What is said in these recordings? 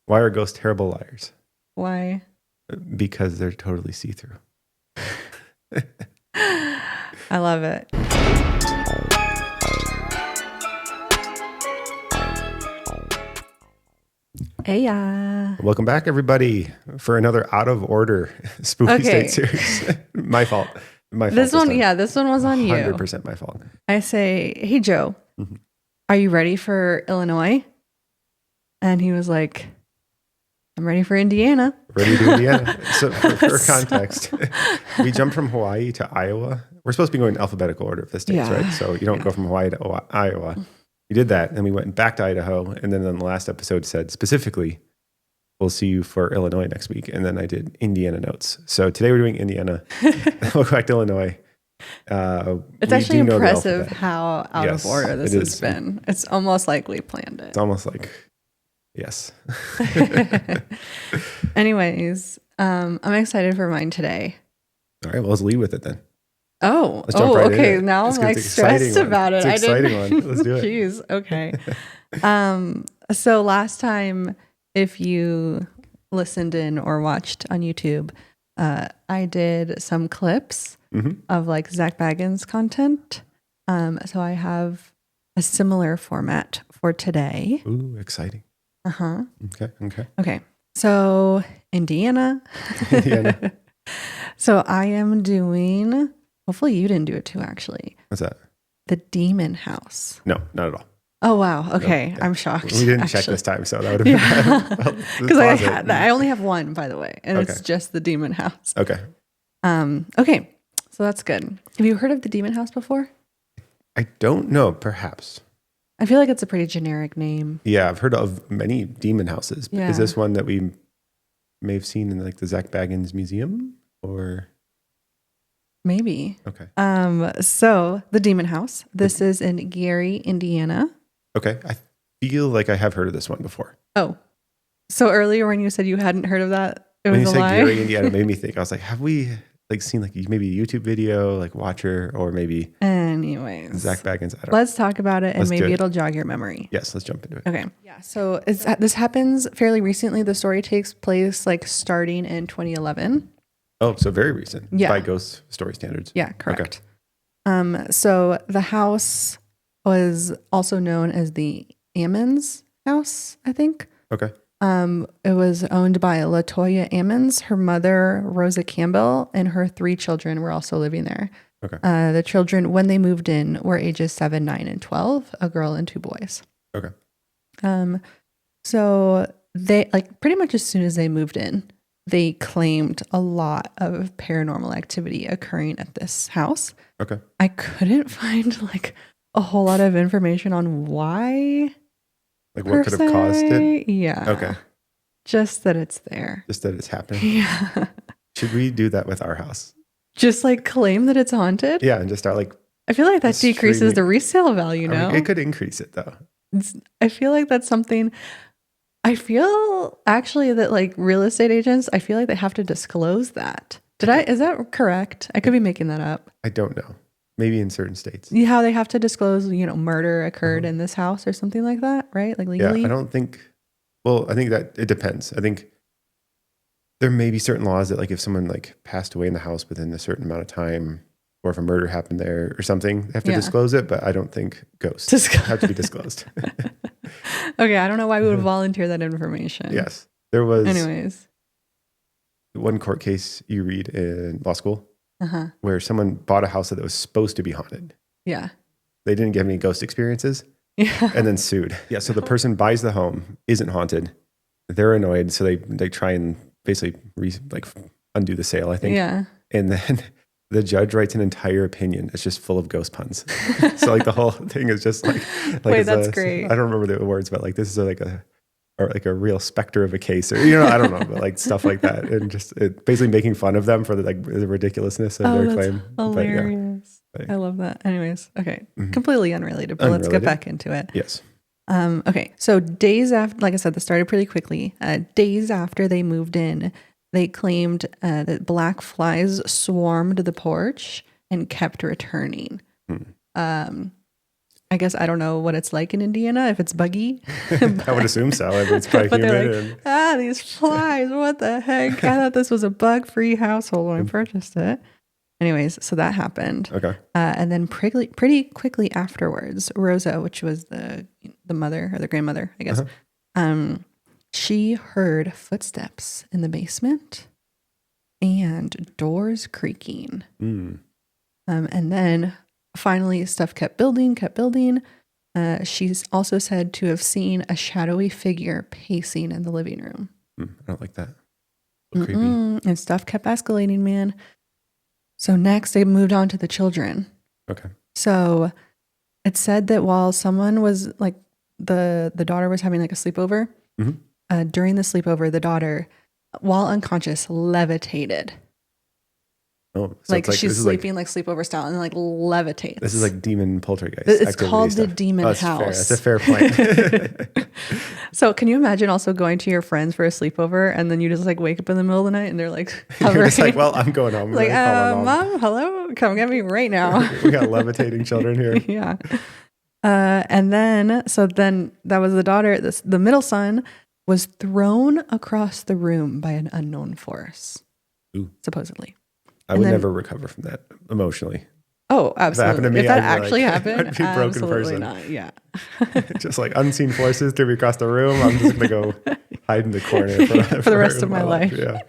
Why are ghosts terrible liars? Why? Because they're totally see-through. I love it. Hey, Welcome back, everybody, for another out of order spooky state series. My fault. This one was on you. 100% my fault. I say, hey, Joe, are you ready for Illinois? And he was like, I'm ready for Indiana. Ready to Indiana. So for context, we jumped from Hawaii to Iowa. We're supposed to be going in alphabetical order of the states, right? So you don't go from Hawaii to Iowa. We did that, and we went back to Idaho, and then on the last episode said specifically, we'll see you for Illinois next week, and then I did Indiana notes. So today we're doing Indiana. We'll go back to Illinois. It's actually impressive how out of order this has been. It's almost like we planned it. It's almost like, yes. Anyways, I'm excited for mine today. All right, well, let's lead with it then. Oh, okay. Now I'm like stressed about it. It's an exciting one. Let's do it. Jeez. Okay. So last time, if you listened in or watched on YouTube, I did some clips of like Zak Baggins content. So I have a similar format for today. Ooh, exciting. Okay. So Indiana. So I am doing, hopefully you didn't do it too, actually. What's that? The Demon House. No, not at all. Oh, wow. Okay. No, I'm shocked. We didn't check this time, so that would have been bad. Because I only have one, by the way, and it's just the Demon House. Okay. Okay. So that's good. Have you heard of the Demon House before? I don't know. Perhaps. I feel like it's a pretty generic name. Yeah, I've heard of many demon houses. Yeah. Is this one that we may have seen in like the Zak Baggins Museum or? Maybe. Okay. So the Demon House, this is in Gary, Indiana. Okay. I feel like I have heard of this one before. Oh, so earlier when you said you hadn't heard of that, it was a lie? When you said Gary, Indiana, it made me think. I was like, have we like seen like maybe a YouTube video, like Watcher, or maybe anyways Zak Baggins? I don't Let's talk about it, and maybe it'll jog your memory. Yes, let's jump into it. Okay. Yeah. So this happens fairly recently. The story takes place like starting in 2011. Oh, so very recent. Yeah. By ghost story standards. Yeah, correct. Okay. So the house was also known as the Ammons house, I think. Okay. It was owned by LaToya Ammons. Her mother, Rosa Campbell, and her 3 children were also living there. Okay. The children, when they moved in, were ages 7, 9, and 12, a girl and 2 boys. Okay. So they, like, pretty much as soon as they moved in, they claimed a lot of paranormal activity occurring at this house. Okay. I couldn't find like a whole lot of information on why. Like what could have caused it? Yeah. Okay. Just that it's there. Just that it's happening. Yeah. Should we do that with our house? Just like claim that it's haunted? Yeah, and just start like. I feel like that decreases the resale value, no? It could increase it though. I feel like that's something. I feel actually that like real estate agents, I feel like they have to disclose that. Is that correct? I could be making that up. I don't know. Maybe in certain states. Yeah, how they have to disclose, murder occurred in this house or something like that, right? Like legally? Yeah, I don't think, I think that it depends. I think there may be certain laws that like if someone like passed away in the house within a certain amount of time, or if a murder happened there or something, they have to disclose it, but I don't think ghosts have to be disclosed. Okay, I don't know why we would volunteer that information. Yes. There was anyways one court case you read in law school where someone bought a house that was supposed to be haunted. Yeah. They didn't get any ghost experiences and then sued. Yeah, so the person buys the home, isn't haunted. They're annoyed, so they try and basically undo the sale, I think. Yeah. And then the judge writes an entire opinion. It's just full of ghost puns. So like the whole thing is just like wait, that's great. I don't remember the words, but like this is like a real specter of a case, or I don't know, but like stuff like that, and just basically making fun of them for the ridiculousness of their claim. Hilarious. But, I love that. Anyways, okay, completely unrelated, but let's get back into it. Yes. Okay, so days after, like I said, this started pretty quickly. Days after they moved in, they claimed that black flies swarmed the porch and kept returning. I guess I don't know what it's like in Indiana, if it's buggy. I would assume so. I mean, it's probably But humid. they're like, these flies, what the heck? I thought this was a bug-free household when I purchased it. Anyways, so that happened. Okay. And then pretty quickly afterwards, Rosa, which was the mother or the grandmother, I guess, she heard footsteps in the basement and doors creaking. And then finally, stuff kept building. She's also said to have seen a shadowy figure pacing in the living room. I don't like that. Creepy. And stuff kept escalating, man. So next, they moved on to the children. Okay. So it said that while someone was like, the daughter was having like a sleepover, during the sleepover, the daughter, while unconscious, levitated. Oh, so like she's sleeping like sleepover style and like levitates. This is like demon poltergeist. It's called the demon house. Fair. That's a fair point. So can you imagine also going to your friends for a sleepover and then you just like wake up in the middle of the night and they're like hovering. You're just like, well, I'm going home. Like, Mom, hello, come get me right now. We got levitating children here. Yeah. And then that was the daughter. The middle son was thrown across the room by an unknown force, supposedly. I would never recover from that emotionally. Oh, absolutely. If that actually happened, I'd be a broken person. Not. Yeah. Just like unseen forces threw me across the room. I'm just going to go hide in the corner for the rest of my life. Yeah.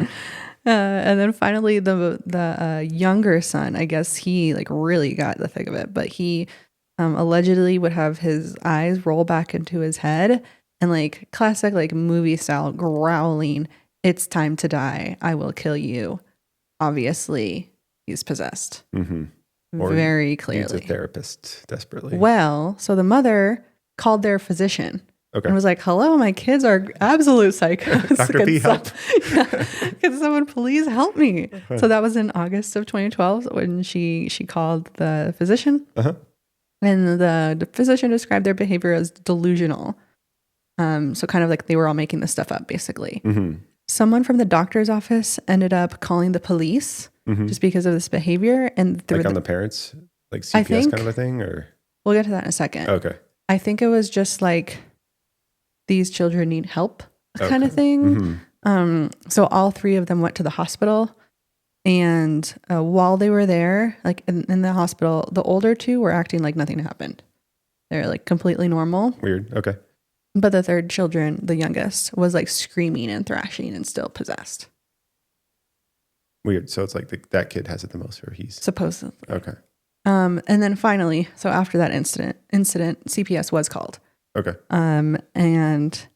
And then finally, the younger son, I guess he like really got the thick of it, but he allegedly would have his eyes roll back into his head and like classic like movie style growling, "It's time to die. I will kill you." Obviously, he's possessed. Or very clearly. Needs a therapist desperately. Well, so the mother called their physician. Okay. And was like, "Hello, my kids are absolute psychos. Dr. P, help. Can someone please help me?" So that was in August of 2012 when she called the physician. And the physician described their behavior as delusional. So kind of like they were all making this stuff up, basically. Someone from the doctor's office ended up calling the police just because of this behavior. And like on the parents, like CPS kind of a thing, or we'll get to that in a second. Okay. I think it was just like these children need help kind of thing. So all three of them went to the hospital, and while they were there, like in the hospital, the older two were acting like nothing happened. They're like completely normal. Weird. Okay. But the third children, the youngest, was like screaming and thrashing and still possessed. Weird. So it's like that kid has it the most, or he's supposedly. Okay. And then finally, so after that incident, CPS was called. Okay. And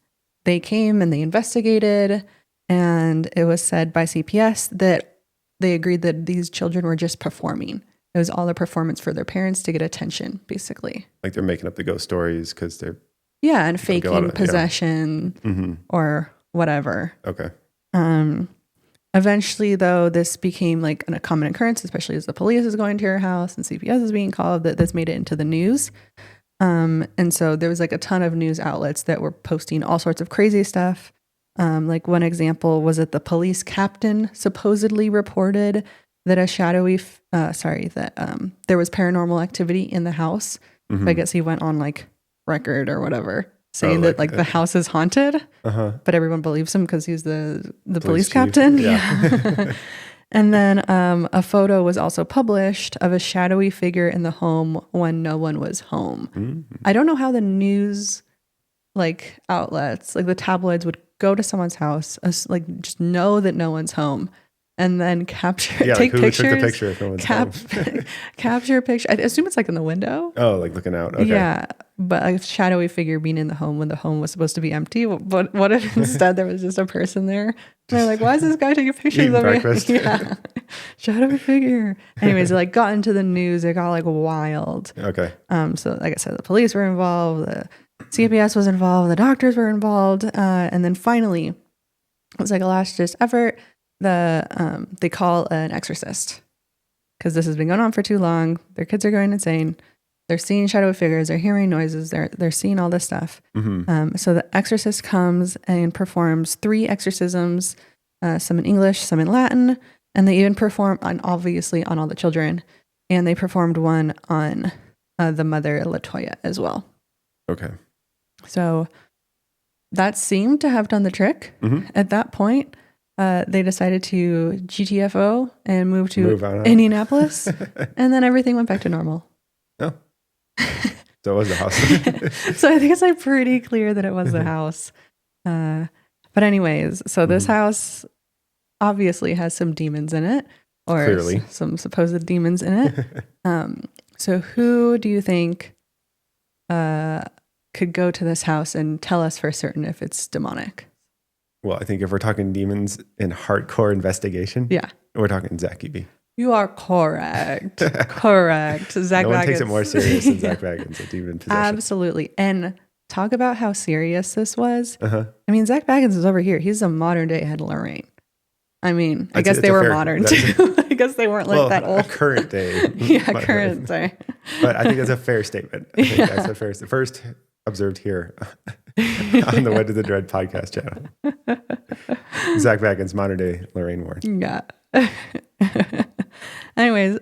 they came and they investigated, and it was said by CPS that they agreed that these children were just performing. It was all a performance for their parents to get attention, basically. Like they're making up the ghost stories because they're and faking possession or whatever. Okay. Eventually, though, this became like a common occurrence, especially as the police is going to your house and CPS is being called, that this made it into the news. And so there was like a ton of news outlets that were posting all sorts of crazy stuff. Like one example was that the police captain supposedly reported that a shadowy, there was paranormal activity in the house. I guess he went on like record or whatever saying that like the house is haunted, but everyone believes him because he's the police captain. Yeah. And then a photo was also published of a shadowy figure in the home when no one was home. I don't know how the news like outlets, like the tabloids, would go to someone's house, like just know that no one's home, and then take pictures. Took the picture if no one's home? Capture a picture. I assume it's like in the window. Oh, like looking out. Okay. Yeah, but a shadowy figure being in the home when the home was supposed to be empty. But what if instead there was just a person there? And they're like, "Why is this guy taking pictures of breakfast?" me?" Yeah, shadowy figure. Anyways, it like got into the news. It got like wild. Okay. So like I said, the police were involved. The CPS was involved. The doctors were involved. And then finally, it was like a last ditch effort. They call an exorcist because this has been going on for too long. Their kids are going insane. They're seeing shadowy figures. They're hearing noises. They're seeing all this stuff. So the exorcist comes and performs 3 exorcisms, some in English, some in Latin, and they even perform obviously on all the children. And they performed one on the mother, LaToya, as well. Okay. So that seemed to have done the trick. At that point. They decided to GTFO and move to Indianapolis, and then everything went back to normal. Oh. So it was the house. So I think it's like pretty clear that it was the house. But anyways, so this house obviously has some demons in it, or Clearly. some supposed demons in it. So who do you think could go to this house and tell us for certain if it's demonic? Well, I think if we're talking demons in hardcore investigation, we're talking Zak B. You are correct. Correct. Zak Baggins. No one takes it more serious than Zak Baggins, a demon possession. Absolutely. And talk about how serious this was. I mean, Zak Baggins is over here. He's a modern day Ed Lorraine. I mean, I guess they were modern too. I guess they weren't like that old. Current day. Current day. But I think that's a fair statement. I think that's the first observed here on the What Did the Dread podcast channel. Zak Baggins, modern day Lorraine Warren. Yeah. Anyways,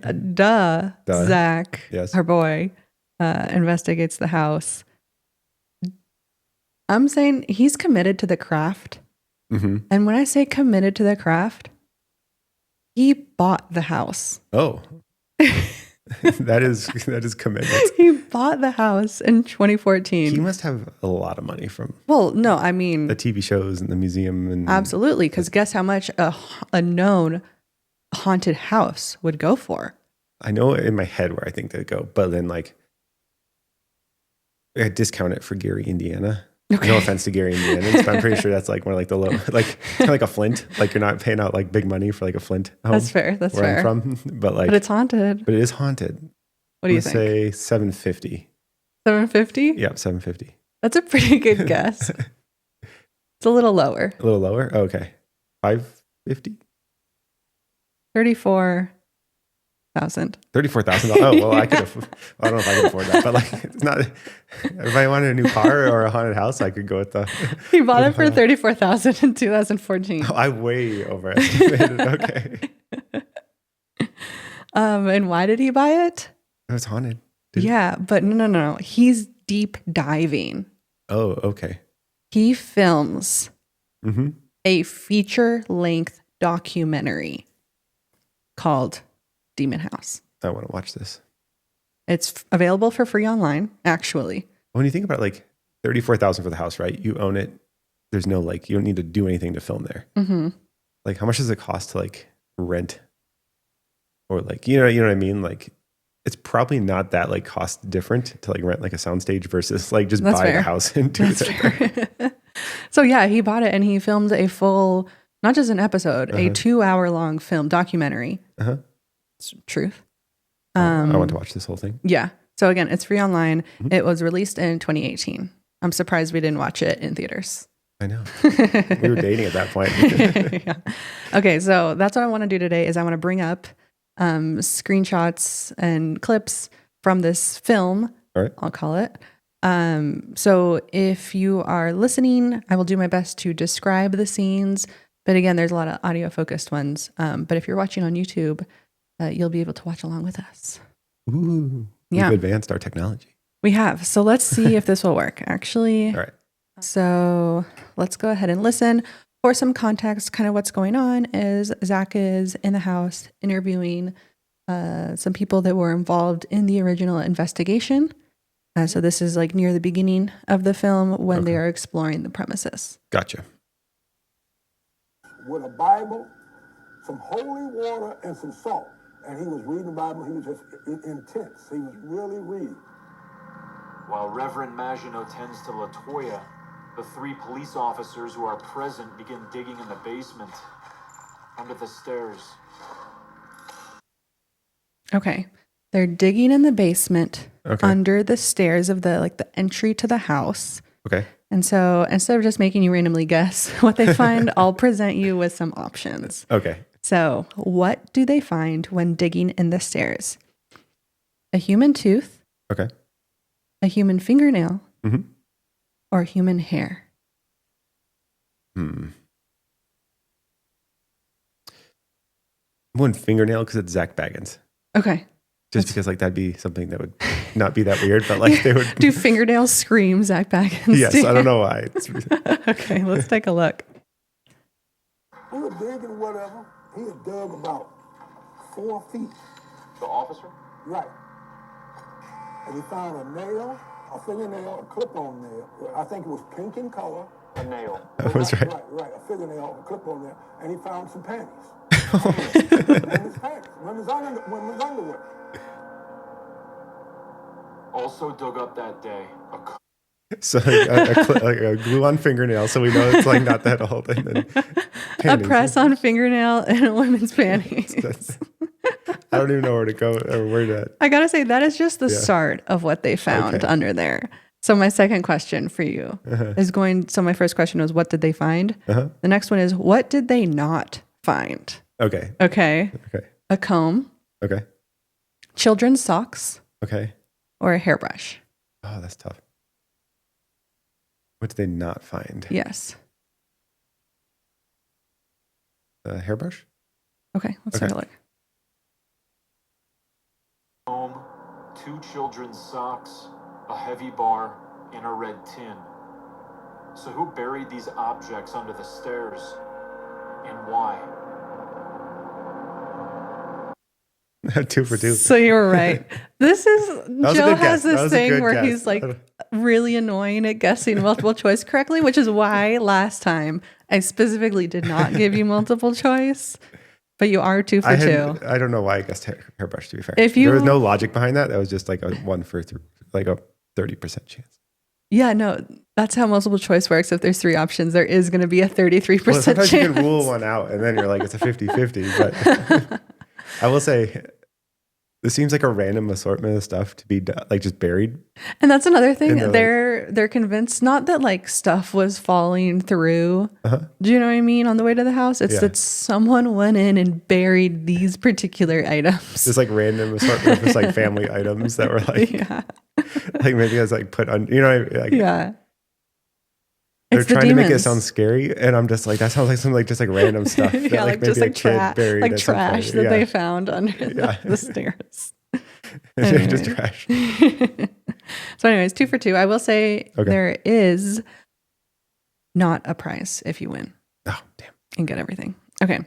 Zach, her boy, investigates the house. I'm saying he's committed to the craft. And when I say committed to the craft, he bought the house. Oh. that is commitment. He bought the house in 2014. He must have a lot of money from. Well, no, I mean the TV shows and the museum and absolutely, because guess how much a known haunted house would go for? I know in my head where I think they'd go, but then like I discount it for Gary, Indiana. Okay. No offense to Gary, Indiana, but I'm pretty sure that's like more like the low, like kind of like a Flint. Like you're not paying out like big money for like a Flint home. That's fair. That's where fair. I'm from, but it's haunted. But it is haunted. What do you think? Say 750. 750? Yeah, 750. That's a pretty good guess. It's a little lower. A little lower. Oh, okay, 550. 34,000. 34,000. Oh well, I don't know if I can afford that, but like it's not. If I wanted a new car or a haunted house, I could go with the. He bought it for 34,000 in 2014. Oh, I way overestimated. Okay. And why did he buy it? It was haunted. But no. He's deep diving. Oh, okay. He films a feature-length documentary called Demon House. I want to watch this. It's available for free online, actually. When you think about like 34,000 for the house, right? You own it. There's no like, you don't need to do anything to film there. Like, how much does it cost to like rent, or like you know what I mean? Like, it's probably not that like cost different to like rent like a soundstage versus like just buy a house and do it. So yeah, he bought it and he filmed a full, not just an episode, a 2-hour-long film documentary. It's truth. I want to watch this whole thing. Yeah. So again, it's free online. It was released in 2018. I'm surprised we didn't watch it in theaters. I know. We were dating at that point. Yeah. Okay, so that's what I want to do today is I want to bring up screenshots and clips from this film. All right. I'll call it. So if you are listening, I will do my best to describe the scenes. But again, there's a lot of audio focused ones. But if you're watching on YouTube, you'll be able to watch along with us. Ooh, we've advanced our technology. We have. So let's see if this will work. Actually. All right. So let's go ahead and listen. For some context, kind of what's going on is Zach is in the house interviewing some people that were involved in the original investigation. So this is like near the beginning of the film when they are exploring the premises. Gotcha. With a Bible, some holy water, and some salt. And he was reading the Bible. He was just intense. He was really reading. While Reverend Maginot tends to LaToya, the 3 police officers who are present begin digging in the basement under the stairs. Okay. They're digging in the basement under the stairs of the entry to the house. Okay. And so instead of just making you randomly guess what they find, I'll present you with some options. Okay. So what do they find when digging in the stairs? A human tooth. Okay. A human fingernail. Or human hair. One fingernail because it's Zak Baggins. Okay. Just because like that'd be something that would not be that weird, but like they would do fingernails scream Zak Baggins? Yes, I don't know why. Okay, let's take a look. We were digging whatever. He had dug about 4 feet. The officer? Right. And he found a nail, a fingernail, a clip-on nail. I think it was pink in color. A nail. That was right. Right. A fingernail, a clip-on nail. And he found some panties. Women's panties. Women's underwear. Also dug up that day So like a glue-on fingernail, so we know it's like not that old. And then a press-on fingernail and a women's panties. I don't even know where to go or where to. I gotta say that is just the start of what they found under there. So my second question for you is going. So my first question was, what did they find? The next one is, what did they not find? Okay. A comb. Okay. Children's socks. Okay. Or a hairbrush. Oh, that's tough. What did they not find? Yes. A hairbrush? Okay, let's take a look. comb, 2 children's socks, a heavy bar, and a red tin. So who buried these objects under the stairs, and why? 2 for 2. So you were right. This is Joe has this thing where guess. he's like really annoying at guessing multiple choice correctly, which is why last time I specifically did not give you multiple choice, but you are 2 for 2. I don't know why I guessed hairbrush, to be fair. If you, there was no logic behind that. That was just like a 1 for 3, like a 30% chance. Yeah, no, that's how multiple choice works. If there's 3 options, there is going to be a 33% Well, sometimes chance. you can rule one out and then you're like, it's a 50-50. But I will say, this seems like a random assortment of stuff to be like just buried. And that's another thing. And They're convinced not that like stuff was falling through. Do you know what I mean? On the way to the house, it's that someone went in and buried these particular items. This like random assortment of just like family items that were like, like maybe I was like put on, you know, like, they're trying to make it sound scary, and I'm just like, that sounds like some like just like random stuff. That, like maybe just like trash that they found under the stairs. Just trash. So, anyways, 2 for 2. I will say there is not a prize if you win. Oh, damn! And get everything. Okay,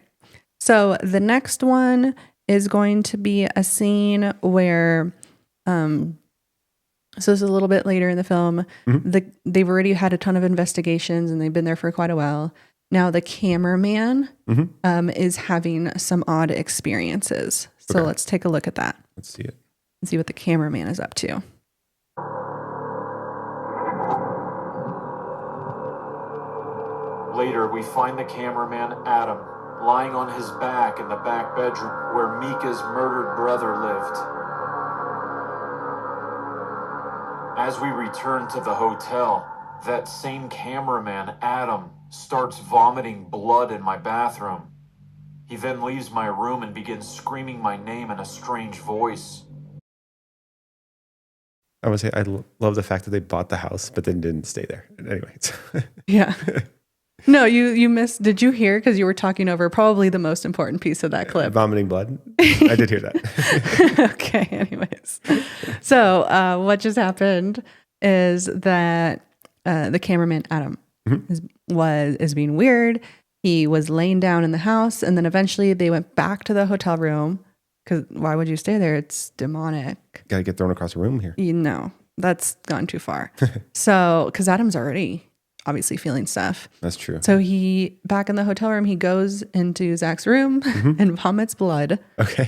so the next one is going to be a scene where, so this is a little bit later in the film. They've already had a ton of investigations and they've been there for quite a while. Now the cameraman is having some odd experiences. So let's take a look at that. Let's see it. And see what the cameraman is up to. Later, we find the cameraman, Adam, lying on his back in the back bedroom where Mika's murdered brother lived. As we return to the hotel, that same cameraman, Adam, starts vomiting blood in my bathroom. He then leaves my room and begins screaming my name in a strange voice. I would say I love the fact that they bought the house, but then didn't stay there. Anyways. Yeah. No, you missed. Did you hear? Because you were talking over probably the most important piece of that clip. Vomiting blood. I did hear that. Okay. Anyways, so what just happened is that the cameraman Adam is being weird. He was laying down in the house, and then eventually they went back to the hotel room. Because why would you stay there? It's demonic. Got to get thrown across the room here. No, that's gone too far. So, because Adam's already obviously feeling stuff. That's true. So he, back in the hotel room, he goes into Zak's room and vomits blood,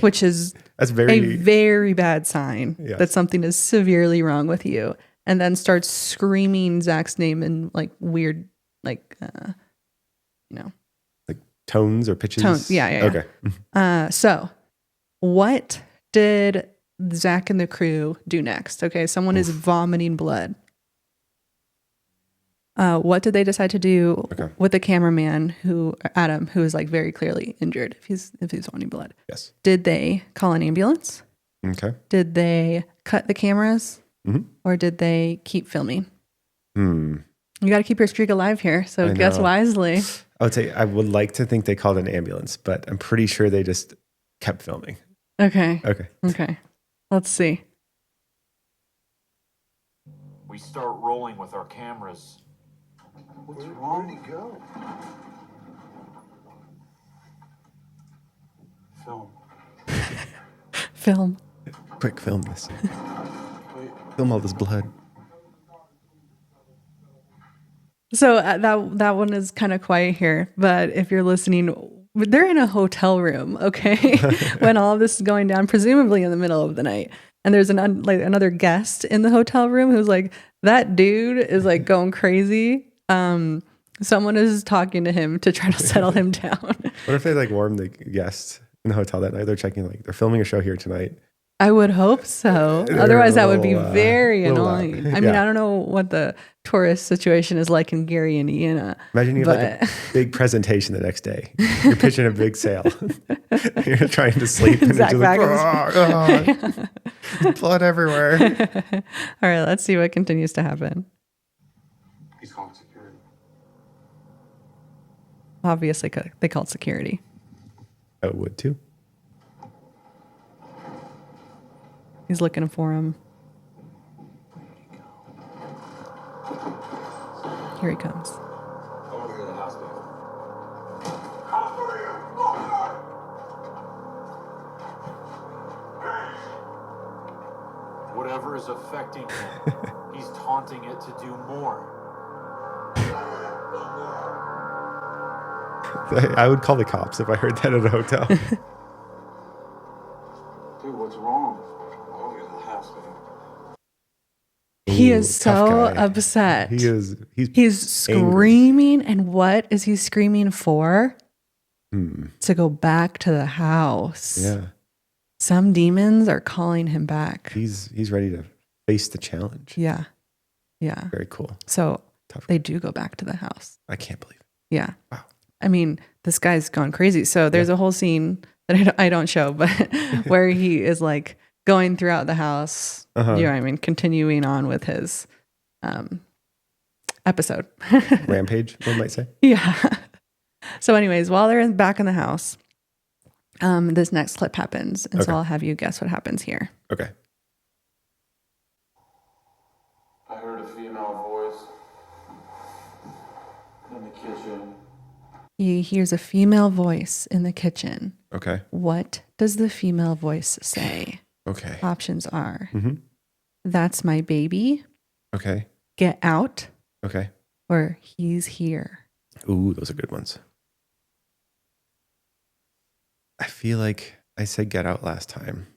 which is a very bad sign that something is severely wrong with you. And then starts screaming Zak's name in like weird, like, like tones or pitches? Tones, yeah. Okay. So what did Zak and the crew do next? Okay, someone is vomiting blood. What did they decide to do with the cameraman Adam, who is like very clearly injured if he's vomiting blood? Yes. Did they call an ambulance? Okay. Did they cut the cameras? Or did they keep filming? You got to keep your streak alive here, so guess wisely. I would say I would like to think they called an ambulance, but I'm pretty sure they just kept filming. Okay. Let's see. We start rolling with our cameras. What's wrong? Where'd he go? Film. Film. Quick, film this. Wait. Film all this blood. So that one is kind of quiet here, but if you're listening, they're in a hotel room, okay? When all of this is going down, presumably in the middle of the night, and there's another guest in the hotel room who's like, that dude is like going crazy. Someone is talking to him to try to settle him down. What if they like warm the guests in the hotel that night? They're checking like they're filming a show here tonight. I would hope so. They're Otherwise, that would be little, very little annoying. loud. I mean, Yeah. I don't know what the tourist situation is like in Gary, Indiana. Imagine you have like a big presentation the next day. You're pitching a big sale. You're trying to sleep and Zak it's like, Baggins. blood everywhere. All right, let's see what continues to happen. He's calling security. Obviously, they called security. I would too. He's looking for him. Here he comes. I want to go to the hospital. Whatever is affecting him, he's taunting it to do more. I would call the cops if I heard that at a hotel. Dude, what's wrong? I want to go to the hospital. He Ooh, is tough so guy. upset. angry. He's screaming, and what is he screaming for? To go back to the house. Yeah. Some demons are calling him back. He's ready to face the challenge. Yeah. Yeah. Very cool. So Tough. they do go back to the house. I can't believe it. Yeah. Wow. I mean, this guy's gone crazy. So there's a whole scene that I don't show, but where he is like going throughout the house, you know what I mean, continuing on with his episode. Rampage, one might say. Yeah. So anyways, while they're back in the house, this next clip happens. And so I'll have you guess what happens here. Okay. I heard a female voice in the kitchen. He hears a female voice in the kitchen. Okay. What does the female voice say? Okay. Options are, that's my baby, Okay. get out, Okay. or he's here. Ooh, those are good ones. I feel like I said get out last time,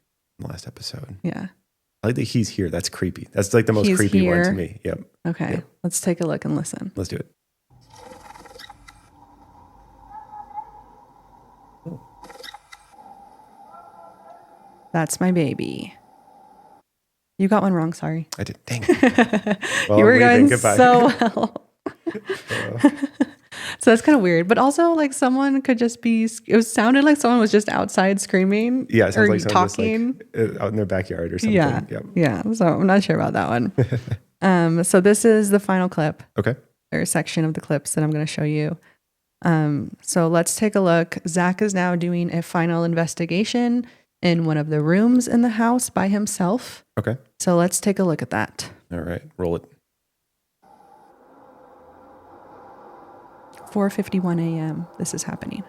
last episode. Yeah. I like that he's here. That's creepy. That's like the most He's creepy one to here. me. Yep. Okay. Yep. Let's take a look and listen. Let's do it. That's my baby. You got one wrong. Sorry. I did. Dang it. Well, You were I'm leaving. going Goodbye. so well. So that's kind of weird. But also, like, someone could just be, it sounded like someone was just outside screaming. Yeah, it sounds or like someone talking. just like out in their backyard or something. Yeah. Yep. Yeah. So I'm not sure about that one. So this is the final clip Okay. or section of the clips that I'm going to show you. So let's take a look. Zak is now doing a final investigation in one of the rooms in the house by himself. Okay. So let's take a look at that. All right. Roll it. 4:51 a.m. This is happening.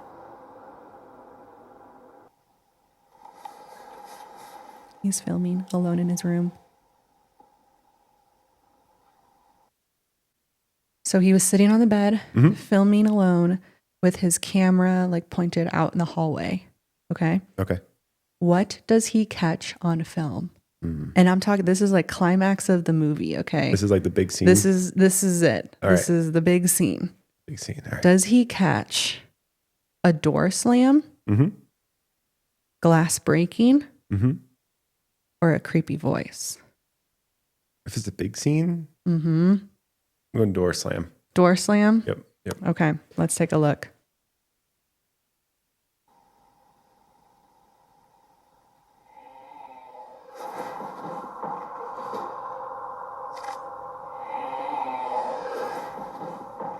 He's filming alone in his room. So he was sitting on the bed, filming alone with his camera like pointed out in the hallway. Okay. Okay. What does he catch on film? And I'm talking, this is like climax of the movie. Okay. This is like the big scene. This is it. All This right. is the big scene. Big scene. All right. Does he catch a door slam, glass breaking, or a creepy voice? If it's a big scene, Mm-hmm. I'm going door slam. Door slam? Yep. Yep. Okay, let's take a look.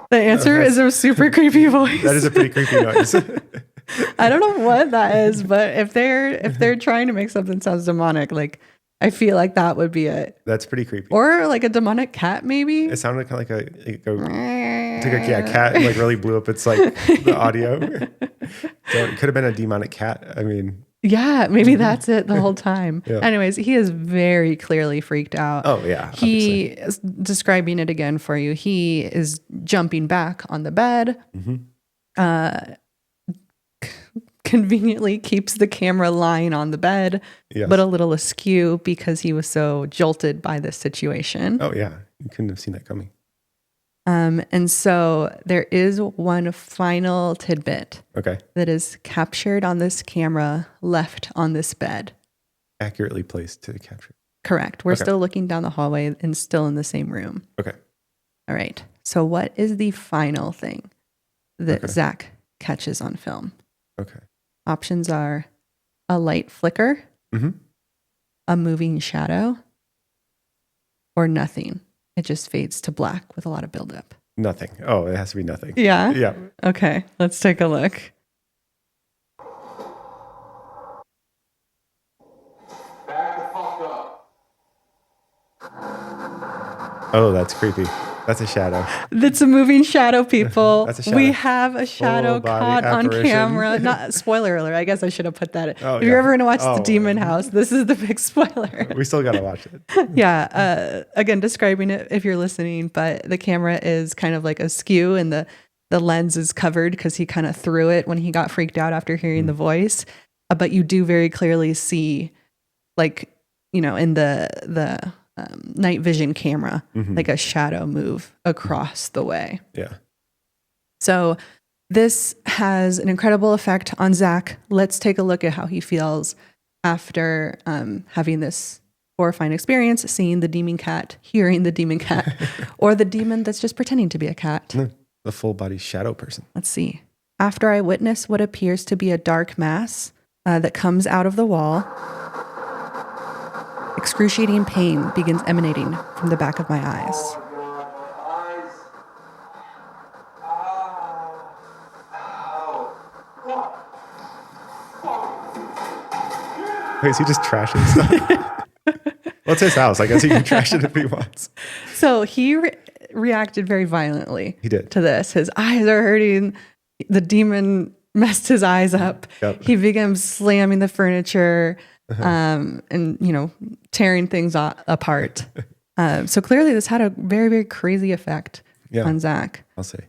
The answer is a super creepy voice. That is a pretty creepy noise. I don't know what that is, but if they're trying to make something sound demonic, like I feel like that would be it. That's pretty creepy. Or like a demonic cat, maybe. It sounded kind of like a cat like really blew up its like the audio. So it could have been a demonic cat. I mean, yeah, maybe that's it the whole time. Yeah. Anyways, he is very clearly freaked out. oh yeah, He is describing it again for you. He is jumping back on the bed. Conveniently keeps the camera lying on the bed, Yes. but a little askew because he was so jolted by this situation. Oh yeah, you couldn't have seen that coming. And so there is one final tidbit Okay, that is captured on this camera left on this bed. accurately placed to capture. Correct. We're Okay. still looking down the hallway and still in the same room. Okay, All right. So what is the final thing that Okay. Zach catches on film? okay. Options are a light flicker, Mhm. a moving shadow, or nothing. It just fades to black with a lot of buildup. Nothing. Oh, it has to be nothing. Yeah? Yeah. Okay, let's take a look. Back the fuck up. Oh, that's creepy. That's a shadow. That's a moving shadow, people. That's a shadow. We have a shadow Full body caught on apparition. camera. Not spoiler alert. I guess I should have put that in. Oh, if you're yeah. ever going to watch Oh. The Demon House, this is the big spoiler. We still gotta watch it. Yeah. Again, describing it if you're listening, but the camera is kind of like askew and the lens is covered because he kind of threw it when he got freaked out after hearing the voice. But you do very clearly see, like, you know, in the night vision camera, like a shadow move across the way. Yeah. So this has an incredible effect on Zach. Let's take a look at how he feels after having this horrifying experience, seeing the demon cat, hearing the demon cat, or the demon that's just pretending to be a cat. The full body shadow person. Let's see. After I witness what appears to be a dark mass that comes out of the wall, excruciating pain begins emanating from the back of my eyes. Wait, is he just trashing stuff? Well, it's his house. I guess he can trash it if he wants. So he reacted very violently He did. to this. His eyes are hurting. The demon messed his eyes up. Yep. He began slamming the furniture and, you know, tearing things apart. So clearly this had a very, very crazy effect Yeah. on Zach. I'll say.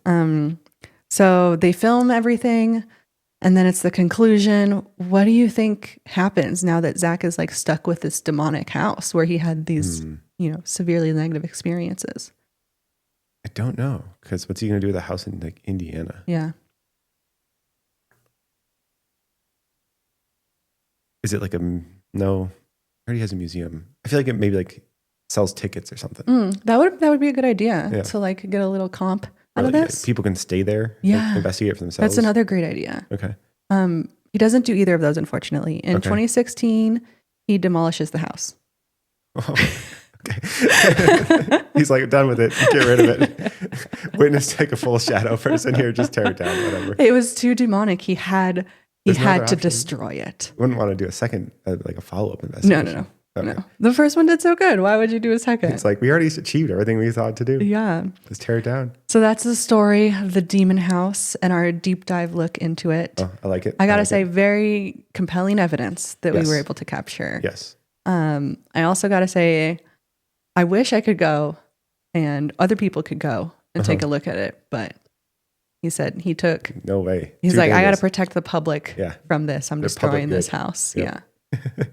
So they film everything and then it's the conclusion. What do you think happens now that Zach is like stuck with this demonic house where he had these, you know, severely negative experiences? I don't know, because what's he gonna do with a house in like Indiana? Yeah. Is it like no? I already has a museum. I feel like it maybe like sells tickets or something. That would be a good idea Yeah. to like get a little comp Or, out of like, this. people can stay there. Yeah. Like, investigate for themselves. That's another great idea. Okay. He doesn't do either of those, unfortunately. In Okay. 2016, he demolishes the house. Oh, okay. He's like, done with it. Get rid of it. Witness take a full shadow person here. Just tear it down. Whatever. It was too demonic. He had There's no other to option? destroy it. Wouldn't want to do a second, like a follow-up No, investigation. no. Okay. The first one did so good. Why would you do a second? It's like, we already achieved everything we thought to do. Yeah. Let's tear it down. So that's the story of the Demon House and our deep dive look into it. Oh, I like it. I gotta like say, it. very compelling evidence that Yes. we were able to capture. Yes. I also gotta say, I wish I could go and other people could go and take a look at it, but he said he took. No way. He's Too like, I got to dangerous. protect the public Yeah. from this. I'm The destroying public this good. house. Yep. Yeah.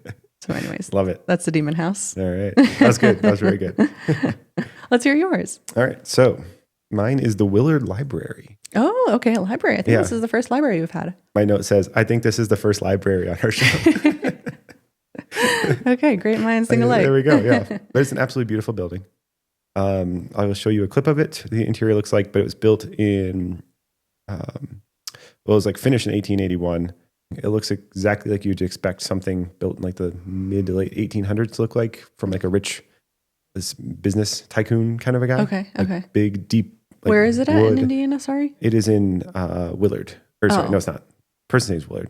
So, anyways, Love it. that's the Demon House. All right. That was good. That was very good. Let's hear yours. All right. So mine is the Willard Library. Oh, okay. A library. I think Yeah. this is the first library we've had. My note says, I think this is the first library on our show. Okay. Great minds think alike. There we go. Yeah. But it's an absolutely beautiful building. I will show you a clip of it. The interior looks like, but it was built in, it was like finished in 1881. It looks exactly like you'd expect something built in like the mid to late 1800s to look like, from like a rich business tycoon kind of a guy. Okay. Like Okay. big, deep. Like Where is it at wood. in Indiana? Sorry. It is in Willard. Or sorry, Oh. no, it's not. person's name's Willard.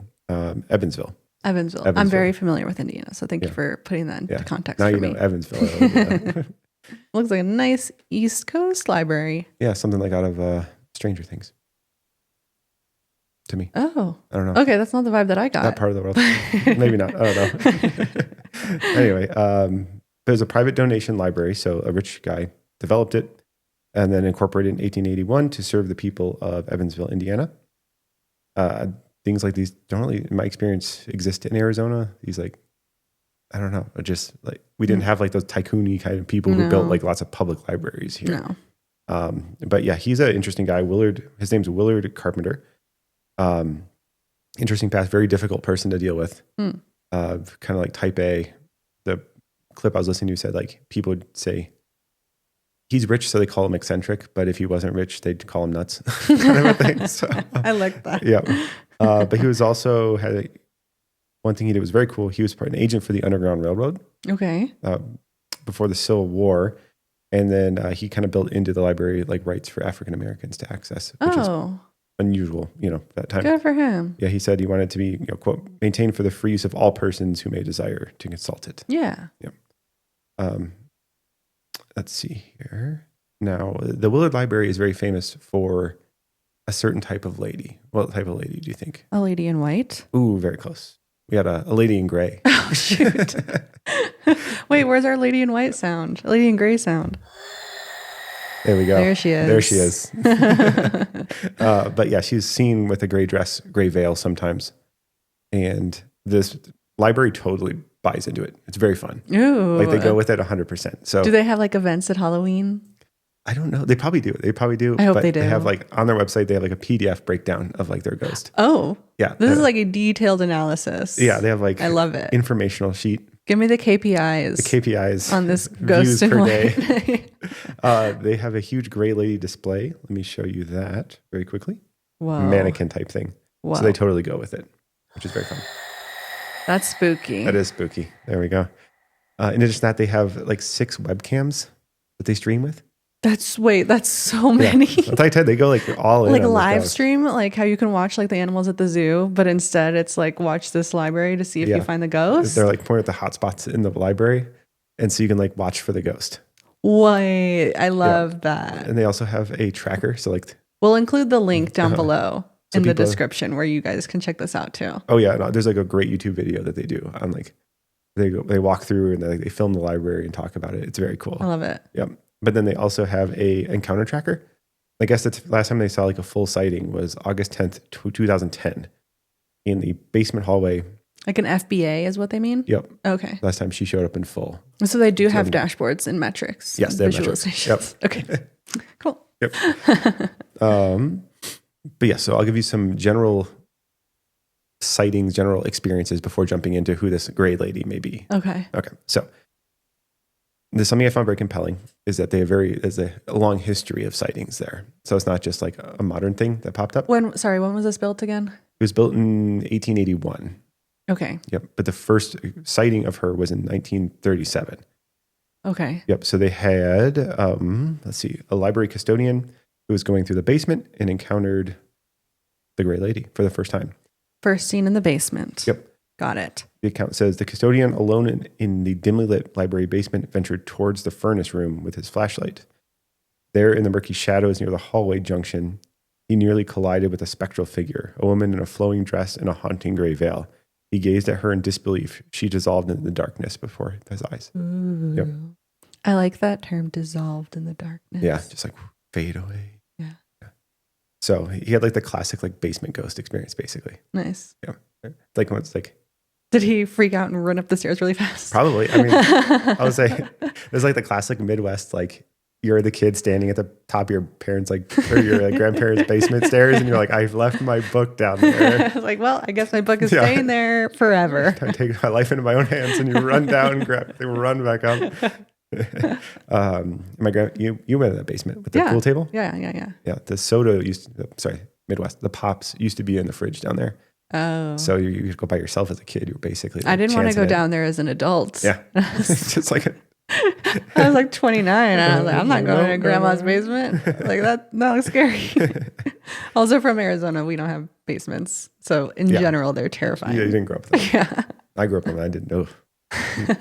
Evansville. I'm very familiar with Indiana, so thank you for putting that into context now for you me. know Evansville. Looks like a nice East Coast library. Yeah, something like out of Stranger Things. To me. Oh. I don't know. Okay, that's not the vibe that I got. That part of the world. Maybe not. I don't know. Anyway, there's a private donation library, so a rich guy developed it and then incorporated in 1881 to serve the people of Evansville, Indiana. Things like these don't really, in my experience, exist in Arizona. These like, I don't know, just like we didn't have like those tycoon-y kind of people who built like lots of public libraries here. No. But yeah, he's an interesting guy. His name's Willard Carpenter. Interesting past, very difficult person to deal with. Kind of like type A. The clip I was listening to said like people would say he's rich, so they call him eccentric, but if he wasn't rich, they'd call him nuts. Kind of a thing. So, I like that. Yeah. But he was also one thing he did was very cool. He was an agent for the Underground Railroad. Okay. Before the Civil War. And then he kind of built into the library like rights for African Americans to access, which is unusual, that time. Good for him. Yeah, he said he wanted to be, quote, maintained for the free use of all persons who may desire to consult it. Yeah. Yeah. Let's see here. Now, the Willard Library is very famous for a certain type of lady. What type of lady do you think? A lady in white? Ooh, very close. We got a lady in gray. Oh, shoot. Wait, where's our lady in white sound? A lady in gray sound. There we go. There she is. There she is. But yeah, she's seen with a gray dress, gray veil sometimes. And this library totally buys into it. It's very fun. Ooh. Like they go with it 100%. So do they have like events at Halloween? I don't know. They probably do. I hope they do. They have like on their website, they have like a PDF breakdown of like their ghost. Oh. Yeah. This is like a detailed analysis. Yeah. They have like I love it. Informational sheet. Give me the KPIs. The KPIs on this ghost per day. They have a huge gray lady display. Let me show you that very quickly. Whoa. Mannequin type thing. Whoa. So they totally go with it, which is very fun. That's spooky. That is spooky. There we go. In addition to that, they have like 6 webcams that they stream with. That's so many. Yeah. Like I said, they go like all in. Like a live stream, like how you can watch like the animals at the zoo, but instead it's like watch this library to see if you find the ghost. They're like pointing at the hotspots in the library, and so you can like watch for the ghost. Wait, I love that. And they also have a tracker. So like, we'll include the link down below in the people, description where you guys can check this out too. Oh yeah, no, there's like a great YouTube video that they do on like they walk through and they film the library and talk about it. It's very cool. I love it. Yep. But then they also have a encounter tracker. I guess the last time they saw like a full sighting was August 10th, 2010 in the basement hallway. Like an FBA is what they mean? Yep. Okay. Last time she showed up in full. So they do have dashboards and metrics. Yes, they have metrics. Visualizations. Yep. Okay. Cool. Yep. But yeah, so I'll give you some general sightings, general experiences before jumping into who this gray lady may be. Okay. Okay. So there's something I found very compelling is that there's a long history of sightings there. So it's not just like a modern thing that popped up. When was this built again? It was built in 1881. Okay. Yep. But the first sighting of her was in 1937. Okay. Yep. So they had, a library custodian who was going through the basement and encountered the gray lady for the first time. First seen in the basement. Yep. Got it. The account says the custodian, alone in the dimly lit library basement, ventured towards the furnace room with his flashlight. There, in the murky shadows near the hallway junction, he nearly collided with a spectral figure, a woman in a flowing dress and a haunting gray veil. He gazed at her in disbelief. She dissolved in the darkness before his eyes. Ooh. Yep. I like that term, dissolved in the darkness. Yeah, just like fade away. Yeah. So he had like the classic like basement ghost experience, basically. Nice. Yeah. Like when it's like, did he freak out and run up the stairs really fast? probably. I mean, I would say there's like the classic Midwest, like you're the kid standing at the top of your parents' or your grandparents' basement stairs, and you're like, I've left my book down there. Like, well, I guess my book is staying there forever. I take my life into my own hands, and you run down, run back up. You went in that basement with the pool table. Yeah. Yeah, the soda Midwest. The pops used to be in the fridge down there. Oh. So you could go by yourself as a kid. You're basically. I didn't want to go down there as an adult. Yeah. It's just like I was like 29 and I was like, I'm not going to grandma's basement. Like that looks scary. Also from Arizona, we don't have basements. So in general, they're terrifying. Yeah, you didn't grow up with them. Yeah. I grew up in them. I didn't know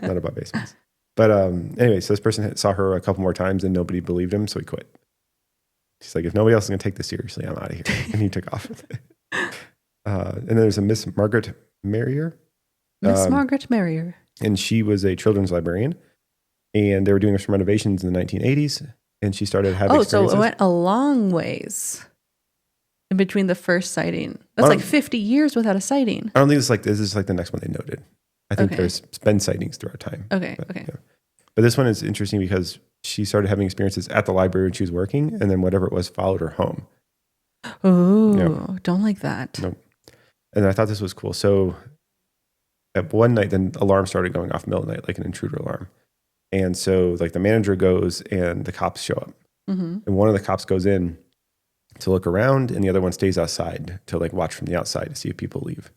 not about basements. But anyway, so this person saw her a couple more times and nobody believed him, so he quit. He's like, if nobody else is going to take this seriously, I'm out of here. And he took off. And then there's a Miss Margaret Merrier. Miss Margaret Merrier. And she was a children's librarian. And they were doing some renovations in the 1980s. And she started having experiences. So it went a long ways in between the first sighting. That's like 50 years without a sighting. I don't think this is like the next one they noted. I think there's been sightings throughout time. Okay. But this one is interesting because she started having experiences at the library when she was working, and then whatever it was followed her home. Oh, don't like that. Nope. And I thought this was cool. So at one night, then alarm started going off middle of the night, like an intruder alarm. And so like the manager goes and the cops show up. And one of the cops goes in to look around and the other one stays outside to like watch from the outside to see if people leave.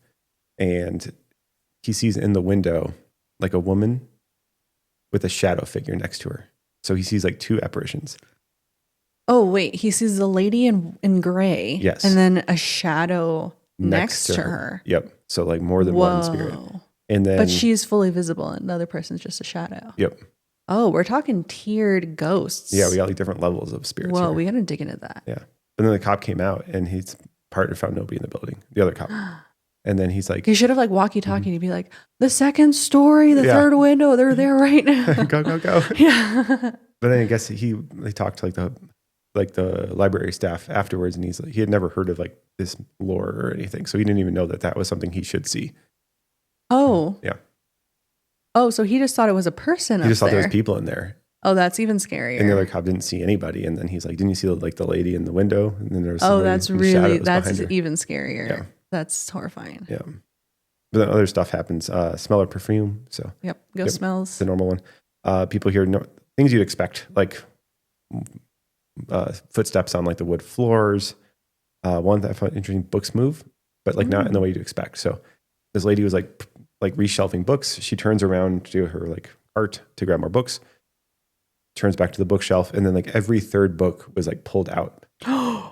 And he sees in the window like a woman with a shadow figure next to her. So he sees like two apparitions. Oh, wait. He sees the lady in gray. Yes. And then a shadow next to her. Yep. So like more than one spirit. And then, but she's fully visible and the other person's just a shadow. Yep. Oh, we're talking tiered ghosts. Yeah, we got like different levels of spirits. Whoa, here. we got to dig into that. Yeah. But then the cop came out and his partner found nobody in the building. The other cop. And then he's like, he should have like walkie-talkie to be like, the second story, the third window, they're there right now. go. Yeah. But then I guess they talked to like the library staff afterwards, and he had never heard of like this lore or anything, so he didn't even know that was something he should see. Oh. Yeah. Oh, so he just thought it was a person. He just thought there was people in there. Oh, that's even scarier. And the other cop didn't see anybody, and then he's like, "Didn't you see like the lady in the window?" And then there was that's even scarier. Yeah. That's horrifying. Yeah. But then other stuff happens. Smell of perfume. So ghost smells. The normal one. People hear things you'd expect, like footsteps on like the wood floors. One that I found interesting: books move, but like not in the way you'd expect. So this lady was like reshelving books. She turns around to her like cart to grab more books. Turns back to the bookshelf, and then like every third book was like pulled out.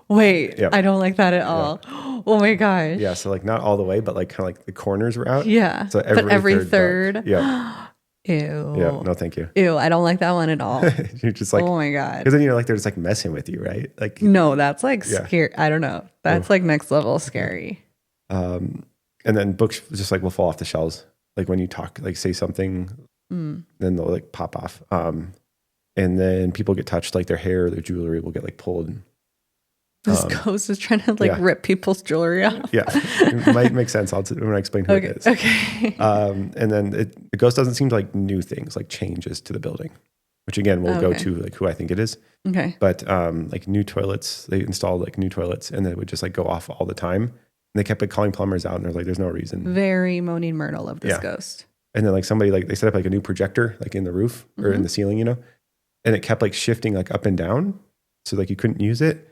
Wait, I don't like that at all. Oh my gosh. Yeah, so like not all the way, but like kind of like the corners were out. Yeah. So every third. Yeah. Ew. Yeah. No, thank you. Ew. I don't like that one at all. You're just like, oh my God. Because then you're like, they're just like messing with you, right? Like, no, that's like scary. I don't know. That's like next level scary. And then books just like will fall off the shelves. Like when you talk, like say something, then they'll like pop off. And then people get touched, like their hair or their jewelry will get like pulled. This ghost is trying to like rip people's jewelry off. Yeah, it might make sense. When I explain who it is. Okay. And then the ghost doesn't seem to like new things, like changes to the building, which again we'll go to like who I think it is. Okay. But like new toilets, they installed like new toilets, and they would just like go off all the time. And they kept like calling plumbers out, and they're like, "There's no reason." Very Moaning Myrtle of this ghost. And then like somebody like they set up like a new projector like in the roof or in the ceiling, you know, and it kept like shifting like up and down, so like you couldn't use it.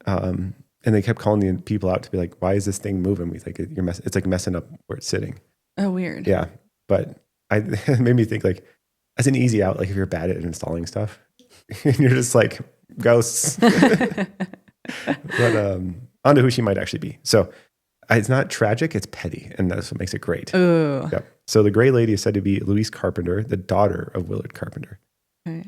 And they kept calling the people out to be like, "Why is this thing moving?" We like it's like messing up where it's sitting. Oh, weird. Yeah, but it made me think like as an easy out, like if you're bad at installing stuff, and you're just like ghosts. But on to who she might actually be. So it's not tragic; it's petty, and that's what makes it great. Ooh. Yep. So the Gray Lady is said to be Louise Carpenter, the daughter of Willard Carpenter. Okay.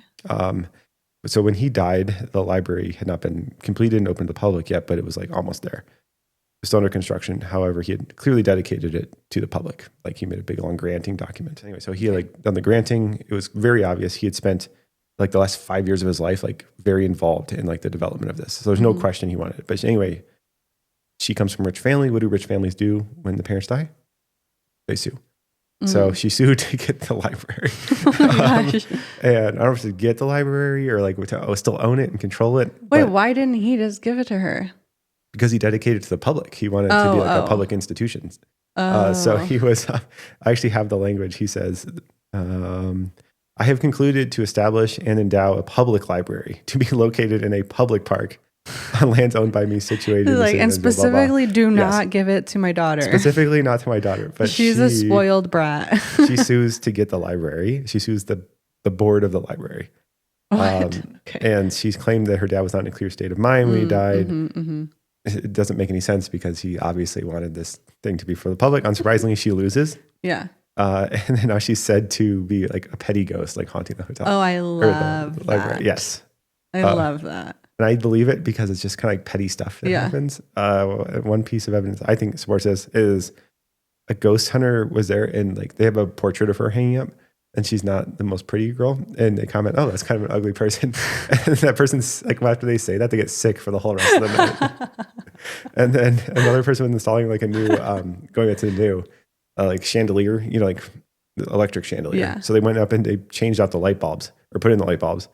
So when he died, the library had not been completed and open to the public yet, but it was like almost there. It was still under construction. However, he had clearly dedicated it to the public. Like he made a big long granting document. Anyway, so he had like done the granting. It was very obvious he had spent like the last 5 years of his life like very involved in like the development of this. So there's no question he wanted it. But anyway, she comes from a rich family. What do rich families do when the parents die? They sue. So she sued to get the library. And I don't know if to get the library or like to still own it and control it. Wait, why didn't he just give it to her? Because he dedicated it to the public. He wanted it to be like a public institution. So he was, I actually have the language. He says, I have concluded to establish and endow a public library to be located in a public park on lands owned by me situated in like, and specifically blah, blah. Do not give it to my daughter. Specifically not to my daughter. But she's a spoiled brat. She sues to get the library. She sues the the board of the library. What? Okay. And she's claimed that her dad was not in a clear state of mind when he died. Mm-hmm. It doesn't make any sense because he obviously wanted this thing to be for the public. Unsurprisingly, she loses. Yeah. And then now she's said to be like a petty ghost, like haunting the hotel. Oh, I love the library. that. Yes. I love that. And I believe it because it's just kind of like petty stuff that happens. One piece of evidence I think supports this is a ghost hunter was there and like they have a portrait of her hanging up and she's not the most pretty girl. And they comment, oh, that's kind of an ugly person. And that person's like, well, after they say that, they get sick for the whole rest of the night. And then another person was installing like a new, going back to the new, like chandelier, you know, like the electric chandelier. Yeah. So they went up and they changed out the light bulbs or put in the light bulbs.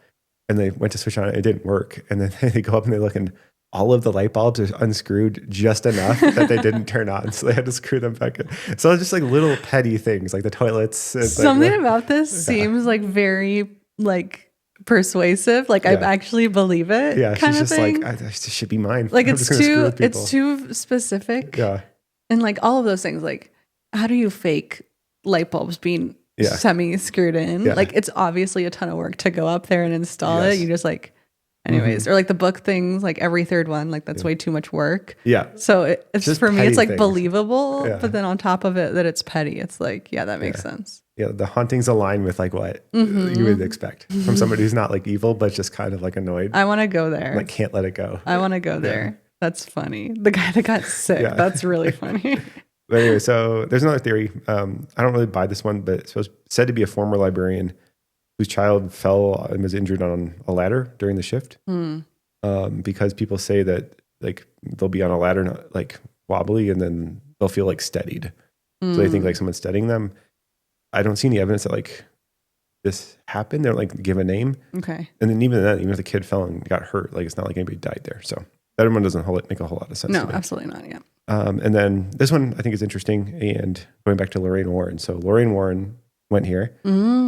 And they went to switch on it. It didn't work. And then they go up and they look and all of the light bulbs are unscrewed just enough that they didn't turn on. So they had to screw them back in. So it's just like little petty things like the toilets. And something like, about this seems like very like persuasive. Like I actually believe it. Yeah. Kind She's of just thing. like, this should be mine. Like it's too specific. Yeah. And like all of those things, like how do you fake light bulbs being semi-screwed in? Yeah. Like it's obviously a ton of work to go up there and install it. You just like, anyways, or like the book things, like every third one, like that's way too much work. Yeah. So it's just for me, it's like things. Believable, Yeah. but then on top of it, that it's petty. It's like, yeah, that makes sense. Yeah. The hauntings align with like what you would expect from somebody who's not like evil, but just kind of like annoyed. I want to go there. Like can't let it go. I want to go there. That's funny. The guy that got sick. Yeah. That's really funny. But anyway, so there's another theory. I don't really buy this one, but it's said to be a former librarian whose child fell and was injured on a ladder during the shift. Because people say that like they'll be on a ladder, not like wobbly, and then they'll feel like steadied. So they think like someone's steadying them. I don't see any evidence that like this happened. They don't like give a name. Okay. And then even if the kid fell and got hurt, like it's not like anybody died there. So that one doesn't make a whole lot of sense. No, absolutely not. Yeah. And then this one I think is interesting. And going back to Lorraine Warren. So Lorraine Warren went here.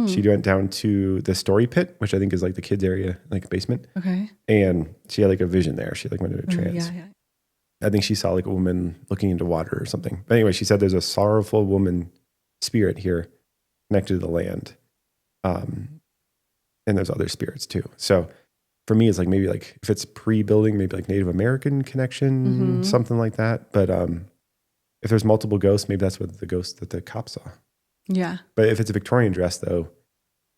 She went down to the story pit, which I think is like the kids area, like basement. Okay. And she had like a vision there. She like went into a trance. Yeah. I think she saw like a woman looking into water or something. But anyway, she said there's a sorrowful woman spirit here connected to the land. And there's other spirits too. So for me, it's like maybe like if it's pre-building, maybe like Native American connection, something like that. But if there's multiple ghosts, maybe that's what the ghost that the cop saw. Yeah. But if it's a Victorian dress, though,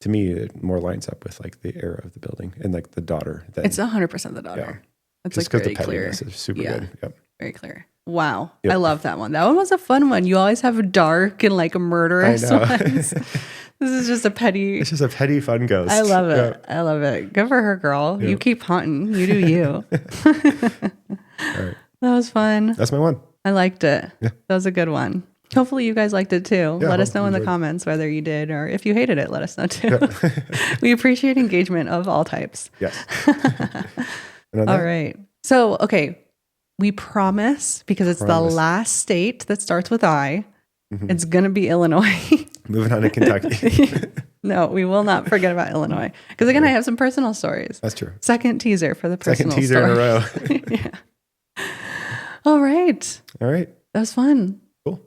to me, it more lines up with like the era of the building and like the daughter. It's 100% the daughter. Yeah. That's just like because very the clear. pettiness is super good. Yep. Very clear. Wow. Yep. I love that one. That one was a fun one. You always have dark and like murderous ones. This is just a petty. It's just a petty fun ghost. I love it. Yep. I love it. Good for her, girl. Yep. You keep haunting. You do you. All right. That was fun. That's my one. I liked it. Yeah. That was a good one. Hopefully you guys liked it too. Yeah, let us know in the enjoyed. comments whether you did or if you hated it, let us know too. We appreciate engagement of all types. Yes. All right. So, okay. We promise, because it's the last state that starts with I, it's going to be Illinois. Moving on to Kentucky. No, we will not forget about Illinois. Because again, I have some personal stories. That's true. Second teaser for the personal Second teaser story. in a row. Yeah. All right. All right. That was fun. Cool.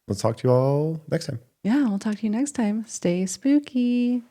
Let's talk to you all next time. Yeah, we'll talk to you next time. Stay spooky.